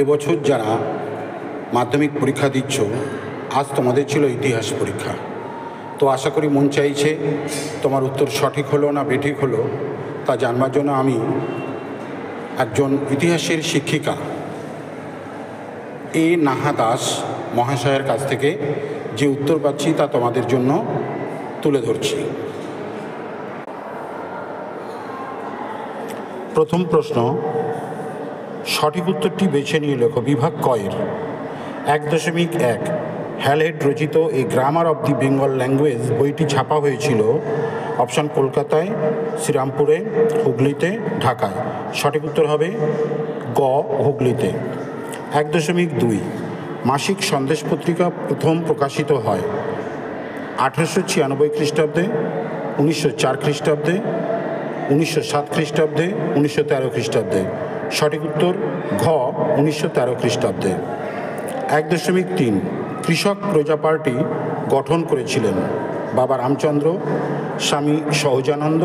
এবছর যারা মাধ্যমিক পরীক্ষা দিচ্ছ, আজ তোমাদের ছিল ইতিহাস পরীক্ষা। তো আশা করি মন চাইছে তোমার উত্তর সঠিক হলো না বেঠিক হলো তা জানবার জন্য আমি একজন ইতিহাসের শিক্ষিকা এ নাহা দাস মহাশয়ের কাছ থেকে যে উত্তর পাচ্ছি তা তোমাদের জন্য তুলে ধরছি। প্রথম প্রশ্ন, সঠিক উত্তরটি বেছে নিয়ে লেখো। বিভাগ কয়ের 1.1 হ্যালহেড রচিত a grammar of the Bengal language বইটি ছাপা হয়েছিল অপশান কলকাতায়, শ্রীরামপুরে, হুগলিতে, ঢাকায়। সঠিক উত্তর হবে গ, হুগলিতে। 1.2 মাসিক সন্দেশ পত্রিকা প্রথম প্রকাশিত হয় 1896 খ্রিস্টাব্দে, 1904 খ্রিস্টাব্দে, 1907 খ্রিস্টাব্দে, 1913 খ্রিস্টাব্দে। সঠিক উত্তর ঘ, 1913 খ্রিস্টাব্দে। 1.3 কৃষক প্রজা পার্টি গঠন করেছিলেন বাবা রামচন্দ্র, স্বামী সহজানন্দ,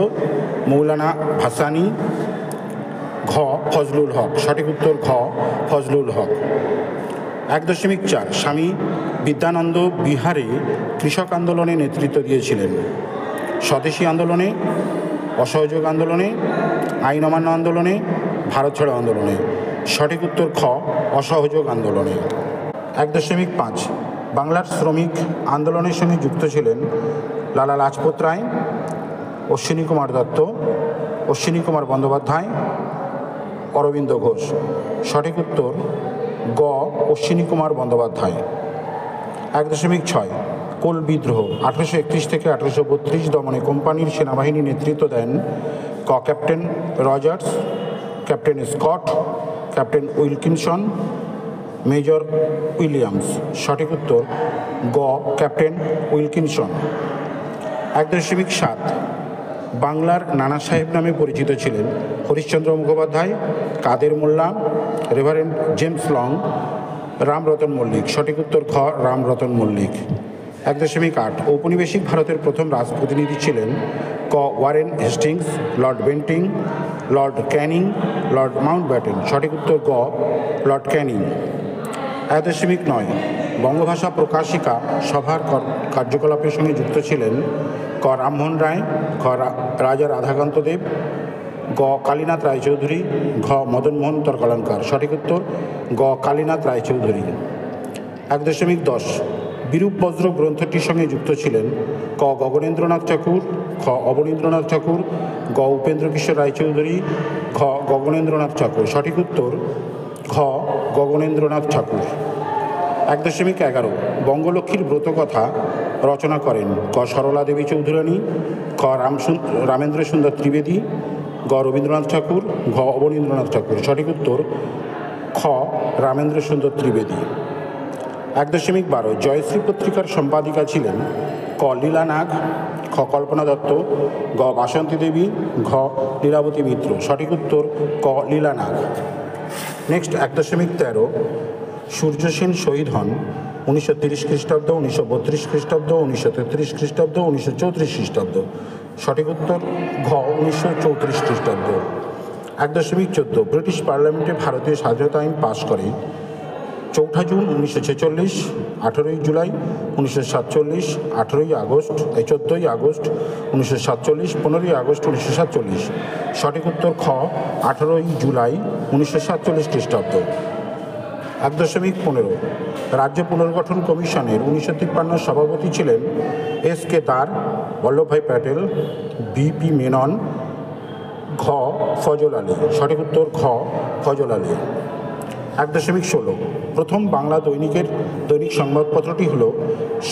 মৌলানা ভাসানী, ঘ, ফজলুল হক। সঠিক উত্তর ঘ, ফজলুল হক। 1.4 স্বামী বিদ্যানন্দ বিহারে কৃষক আন্দোলনে নেতৃত্ব দিয়েছিলেন। স্বদেশী আন্দোলনে, অসহযোগ আন্দোলনে, আইন অমান্য আন্দোলনে, ভারত ছাড়ো আন্দোলনে। সঠিক উত্তর খ, অসহযোগ আন্দোলনে। 1.5 বাংলার শ্রমিক আন্দোলনের সঙ্গে যুক্ত ছিলেন লালা লাজপত রায়, অশ্বিনী কুমার দত্ত, অশ্বিনী কুমার বন্দ্যোপাধ্যায়, অরবিন্দ ঘোষ। সঠিক উত্তর গ, অশ্বিনী কুমার বন্দ্যোপাধ্যায়। 1.6 কোল বিদ্রোহ 1831 থেকে 1832 দমনে কোম্পানির সেনাবাহিনী নেতৃত্ব দেন ক, captain Rogers, captain Scott, captain Wilkinson, major Williams. সঠিক উত্তর গ, ক্যাপ্টেন উইলকিনসন। 1.7 বাংলার নানা সাহেব নামে পরিচিত ছিলেন Harishchandra Mukhopadhyay, Kader Molla, reverend James Long, Ramratan Mallik. সঠিক উত্তর খ, রামরতন মল্লিক। 1.8 ঔপনিবেশিক ভারতের প্রথম রাজপ্রতিনিধি ছিলেন ক, Warren Hastings, Lord Bentinck, Lord Canning, Lord Mountbatten. সঠিক উত্তর গ, লর্ড ক্যানিং। 1.9 বঙ্গভাষা প্রকাশিকা সভার কার্যকলাপের সঙ্গে যুক্ত ছিলেন ক, রামমোহন রায়, খ, রাজা রাধাকান্ত দেব, গ, কালীনাথ রায়চৌধুরী, ঘ, মদনমোহন তর্কালঙ্কার। সঠিক উত্তর গ, কালীনাথ রায়চৌধুরী। 1.10 বিরূপ বজ্র গ্রন্থটির সঙ্গে যুক্ত ছিলেন ক, গগনেন্দ্রনাথ ঠাকুর, খ, অবনীন্দ্রনাথ ঠাকুর, গ, উপেন্দ্র কিশোর রায়চৌধুরী, ঘ, গগনেন্দ্রনাথ ঠাকুর। সঠিক উত্তর ঘ, গগনেন্দ্রনাথ ঠাকুর। 1.11 বঙ্গলক্ষ্মীর ব্রতকথা রচনা করেন ক, সরলা দেবী চৌধুরানী, খ, রামেন্দ্র সুন্দর ত্রিবেদী, গ, রবীন্দ্রনাথ ঠাকুর, ঘ, অবনীন্দ্রনাথ ঠাকুর। সঠিক উত্তর খ, রামেন্দ্র সুন্দর ত্রিবেদী। 1.12 জয়শ্রী পত্রিকার সম্পাদিকা ছিলেন ক, লীলা নাগ, খ, কল্পনা দত্ত, গ, বাসন্তী দেবী, ঘ, লীলাবতী মিত্র। সঠিক উত্তর ক, লীলা নাগ। নেক্সট 1.13 সূর্যসেন শহীদ হন 1930 খ্রিস্টাব্দ, 1932 খ্রিস্টাব্দ, 1933 খ্রিস্টাব্দ, 1934 খ্রিস্টাব্দ। সঠিক উত্তর ঘ, 1934 খ্রিস্টাব্দ। 1.14 ব্রিটিশ পার্লামেন্টে ভারতীয় স্বাধীনতা আইন পাশ করে 4 জুন 1946, 18 জুলাই 1947, 14 আগস্ট 1947, 15 আগস্ট 1947। সঠিক উত্তর খ, 18 জুলাই 1947 খ্রিস্টাব্দ। 1.15 রাজ্য পুনর্গঠন কমিশনের 1953 সভাপতি ছিলেন এস.কে. দার, বল্লভভাই প্যাটেল, বি.পি. মেনন, ঘ, ফজল আলী। সঠিক উত্তর ঘ, ফজল আলী। 1.16 প্রথম বাংলা দৈনিক সংবাদপত্রটি হল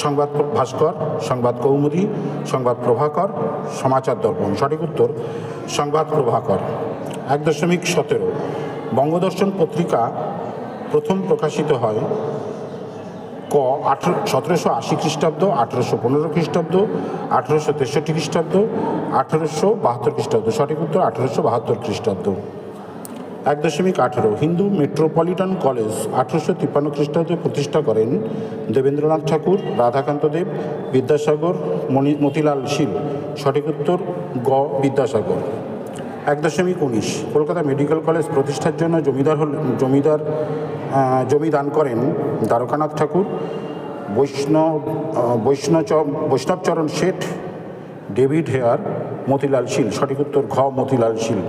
সংবাদ ভাস্কর, সংবাদ কৌমুদী, সংবাদ প্রভাকর, সমাচার দর্পণ। সঠিক উত্তর সংবাদ প্রভাকর। 1.17 বঙ্গদর্শন পত্রিকা প্রথম প্রকাশিত হয় ক, 1780 খ্রিস্টাব্দ, 1815 খ্রিস্টাব্দ, 1863 খ্রিস্টাব্দ, 1872 খ্রিস্টাব্দ। সঠিক উত্তর 1872 খ্রিস্টাব্দ। 1.18 হিন্দু মেট্রোপলিটন কলেজ 1853 খ্রিস্টাব্দে প্রতিষ্ঠা করেন দেবেন্দ্রনাথ ঠাকুর, রাধাকান্ত দেব, বিদ্যাসাগর, মতিলাল শীল। সঠিক উত্তর গ, বিদ্যাসাগর। 1.19 কলকাতা মেডিকেল কলেজ প্রতিষ্ঠার জন্য জমি দান করেন দ্বারকানাথ ঠাকুর, বৈষ্ণবচরণ শেঠ, ডেভিড হেয়ার, মতিলাল শীল। সঠিক উত্তর ঘ মতিলাল শীল।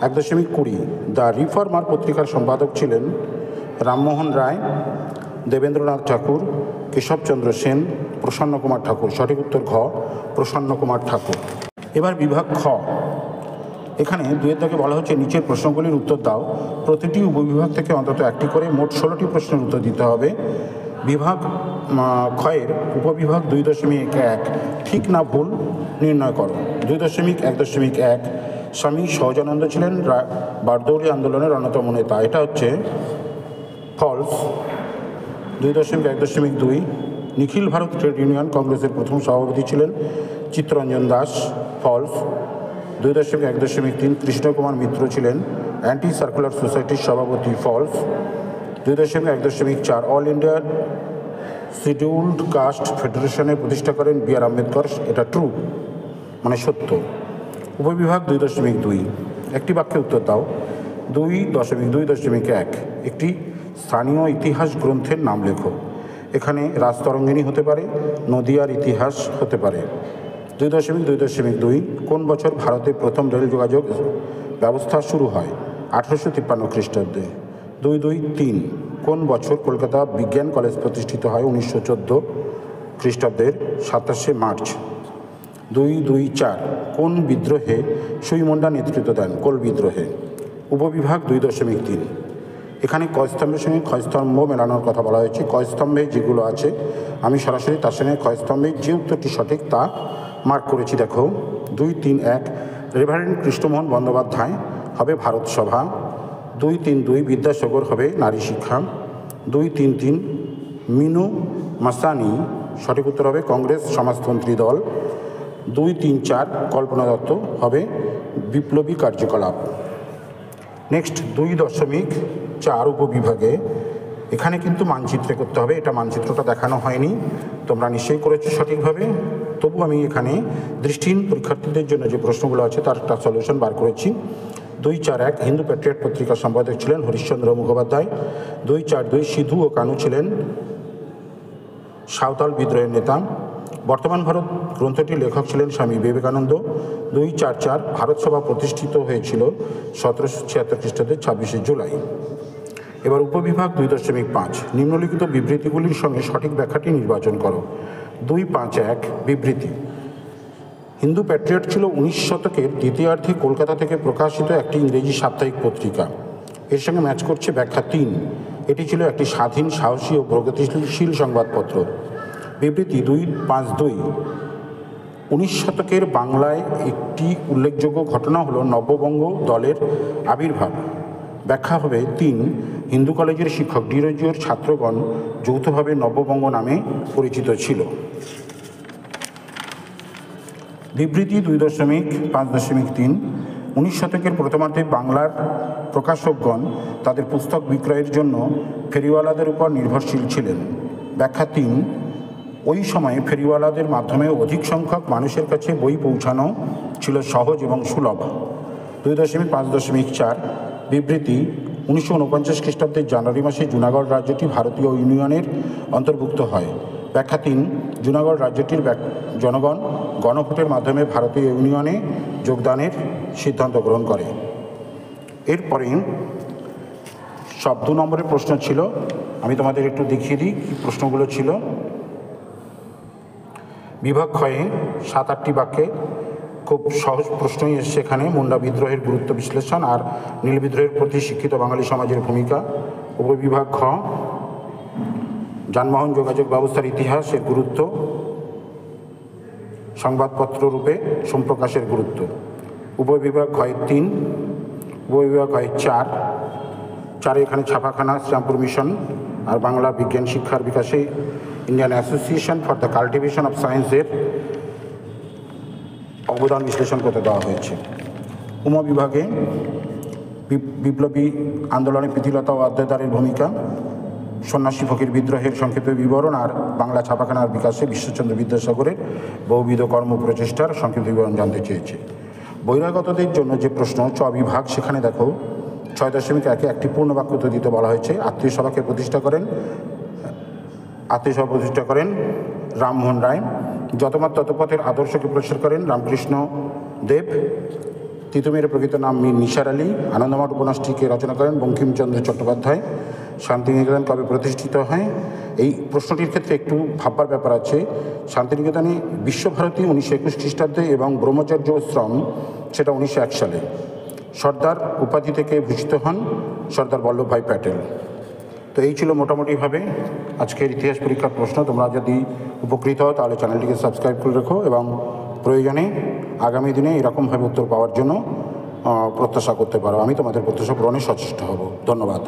1.20 দ্য রিফর্মার পত্রিকার সম্পাদক ছিলেন রামমোহন রায়, দেবেন্দ্রনাথ ঠাকুর, কেশবচন্দ্র সেন, প্রসন্ন কুমার ঠাকুর। সঠিক উত্তর ঘ প্রসন্ন কুমার ঠাকুর। এবার বিভাগ খ। এখানে 2-এর দাগে বলা হচ্ছে নিচের প্রশ্নগুলির উত্তর দাও। প্রতিটি উপবিভাগ থেকে অন্তত একটি করে মোট 16টি প্রশ্নের উত্তর দিতে হবে। বিভাগ ক্ষয়ের উপবিভাগ 2.1 ঠিক না ভুল নির্ণয় করো। 2.1.1 স্বামী সহজানন্দ ছিলেন বারদৌলি আন্দোলনের অন্যতম নেতা। এটা হচ্ছে false. 2.1.2 Nikhil Bharat trade union কংগ্রেসের প্রথম সভাপতি ছিলেন চিত্তরঞ্জন দাস। ফলস। 2.1.3 কৃষ্ণকুমার মিত্র ছিলেন অ্যান্টি সার্কুলার সোসাইটির সভাপতি। False. 2.1.4 all India scheduled caste ফেডারেশনের প্রতিষ্ঠা করেন বি আর আম্বেদকর। এটা ট্রু, মানে সত্য। উপবিভাগ 2.2 একটি বাক্যে উত্তর দাও। 2.2.1 একটি স্থানীয় ইতিহাস গ্রন্থের নাম লেখো। এখানে রাজতরঙ্গিনী হতে পারে, নদিয়ার ইতিহাস হতে পারে। 2.2.2 কোন বছর ভারতে প্রথম রেল যোগাযোগ ব্যবস্থা শুরু হয়? 1853 খ্রিস্টাব্দে। 2.2.3 কোন বছর কলকাতা বিজ্ঞান কলেজ প্রতিষ্ঠিত হয়? 1914 খ্রিস্টাব্দের 27শে মার্চ। 2.2.4 কোন বিদ্রোহে সুইমুন্ডা নেতৃত্ব দেন? কোল বিদ্রোহে। উপবিভাগ 2.3 এখানে কয়স্তম্ভের সঙ্গে ক্ষয়স্তম্ভ মেলানোর কথা বলা হয়েছে। কয়স্তম্ভে যেগুলো আছে আমি সরাসরি তার সঙ্গে ক্ষয়স্তম্ভে যে উত্তরটি সঠিক তা মার্ক করেছি। দেখো 2.3.1 রেভারেন্ড কৃষ্ণমোহন বন্দ্যোপাধ্যায় হবে ভারত সভা। 2.3.2 বিদ্যাসাগর হবে নারী শিক্ষা। 2.3.3 মিনু মাসানি সঠিক উত্তর হবে কংগ্রেস সমাজতন্ত্রী দল। 2.3.4 কল্পনা দত্ত হবে বিপ্লবী কার্যকলাপ। নেক্সট 2.4 উপবিভাগে এখানে কিন্তু মানচিত্রে করতে হবে। এটা মানচিত্রটা দেখানো হয়নি, তোমরা নিশ্চয়ই করেছো সঠিকভাবে। তবু আমি এখানে দৃষ্টিহীন পরীক্ষার্থীদের জন্য যে প্রশ্নগুলো আছে তার একটা সলিউশন বার করেছি। 2.4.1 হিন্দু প্যাট্রিয়ট পত্রিকার সম্পাদক ছিলেন হরিশ্চন্দ্র মুখোপাধ্যায়। 2.4.2 সিধু ও কানু ছিলেন সাঁওতাল বিদ্রোহের নেতা। বর্তমান ভারত গ্রন্থটির লেখক ছিলেন স্বামী বিবেকানন্দ। 2.4.4 ভারত সভা প্রতিষ্ঠিত হয়েছিল 1776 খ্রিস্টাব্দের 26শে জুলাই। এবার উপবিভাগ 2.5 নিম্নলিখিত বিবৃতিগুলির সঙ্গে সঠিক ব্যাখ্যাটি নির্বাচন করো। 2.5.1 বিবৃতি হিন্দু প্যাট্রিয়ট ছিল 19 শতকের দ্বিতীয়ার্ধে কলকাতা থেকে প্রকাশিত একটি ইংরেজি সাপ্তাহিক পত্রিকা। এর সঙ্গে ম্যাচ করছে ব্যাখ্যা 3 এটি ছিল একটি স্বাধীন, সাহসী ও প্রগতিশীল সংবাদপত্র। বিবৃতি 2.5.2 19 শতকের বাংলায় একটি উল্লেখযোগ্য ঘটনা হলো নববঙ্গ দলের আবির্ভাব। ব্যাখ্যা হবে 3 হিন্দু কলেজের শিক্ষক ডিরোজিওর ছাত্রগণ যৌথভাবে নববঙ্গ নামে পরিচিত ছিল। বিবৃতি 2.5.3 19 শতকের প্রথমার্ধে বাংলার প্রকাশকগণ তাদের পুস্তক বিক্রয়ের জন্য ফেরিওয়ালাদের উপর নির্ভরশীল ছিলেন। ব্যাখ্যা 3 ওই সময়ে ফেরিওয়ালাদের মাধ্যমে অধিক সংখ্যক মানুষের কাছে বই পৌঁছানো ছিল সহজ এবং সুলভ। 2.5.4 বিবৃতি 1949 খ্রিস্টাব্দের জানুয়ারি মাসে জুনাগড় রাজ্যটি ভারতীয় ইউনিয়নের অন্তর্ভুক্ত হয়। ব্যাখ্যা 3 জুনাগড় রাজ্যটির জনগণ গণভোটের মাধ্যমে ভারতীয় ইউনিয়নে যোগদানের সিদ্ধান্ত গ্রহণ করে। এরপরে সব 2 নম্বরের প্রশ্ন ছিল, আমি তোমাদের একটু দেখিয়ে দিই কী প্রশ্নগুলো ছিল। বিভাগ ক্ষয়ে 7-8টি বাক্যে খুব সহজ প্রশ্নই এসছে এখানে। মুন্ডা বিদ্রোহের গুরুত্ব বিশ্লেষণ আর নীল বিদ্রোহের প্রতি শিক্ষিত বাঙালি সমাজের ভূমিকা। উপবিভাগ খ যানবাহন যোগাযোগ ব্যবস্থার ইতিহাসের গুরুত্ব, সংবাদপত্র রূপে সম্প্রকাশের গুরুত্ব। উপবিভাগ ক্ষয় 3, উপবিভাগ ক্ষয় 4 এখানে ছাপাখানা, শ্রীরামপুর মিশন আর বাংলা বিজ্ঞান শিক্ষার বিকাশে Indian association for the cultivation of সায়েন্সের অবদান বিশ্লেষণ করতে দেওয়া হয়েছে। উপবিভাগে বিপ্লবী আন্দোলনে প্রীতিলতা ও আদ্যদারের ভূমিকা, সন্ন্যাসী ফকির বিদ্রোহের সংক্ষেপে বিবরণ আর বাংলা ছাপাখানার বিকাশে ঈশ্বরচন্দ্র বিদ্যাসাগরের বহুবিধ কর্মপ্রচেষ্টার সংক্ষেপে বিবরণ জানতে চেয়েছে। বহিরাগতদের জন্য যে প্রশ্ন চ বিভাগ, সেখানে দেখো 6.1 একটি পূর্ণবাক্য উত্তর দিতে বলা হয়েছে। আত্মীয় সভাকে প্রতিষ্ঠা করেন রামমোহন রায়। যতমত ততপথের আদর্শকে প্রচার করেন রামকৃষ্ণ দেব। তিতুমিরের প্রকৃত নাম মীর নিসার আলী। আনন্দমঠ উপন্যাসটিকে রচনা করেন বঙ্কিমচন্দ্র চট্টোপাধ্যায়। শান্তিনিকেতন কবে প্রতিষ্ঠিত হয়? এই প্রশ্নটির ক্ষেত্রে একটু ভাববার ব্যাপার আছে। শান্তিনিকেতনে বিশ্বভারতী 1921 খ্রিস্টাব্দে এবং ব্রহ্মচর্যাশ্রম সেটা 1901 সালে। সর্দার উপাধি থেকে ভূষিত হন সর্দার বল্লভভাই প্যাটেল। তো এই ছিল মোটামুটিভাবে আজকের ইতিহাস পরীক্ষার প্রশ্ন। তোমরা যদি উপকৃত হও তাহলে চ্যানেলটিকে সাবস্ক্রাইব করে রেখো এবং প্রয়োজনে আগামী দিনে এরকমভাবে উত্তর পাওয়ার জন্য প্রত্যাশা করতে পারো। আমি তোমাদের প্রত্যাশা পূরণে সচেষ্ট হব। ধন্যবাদ।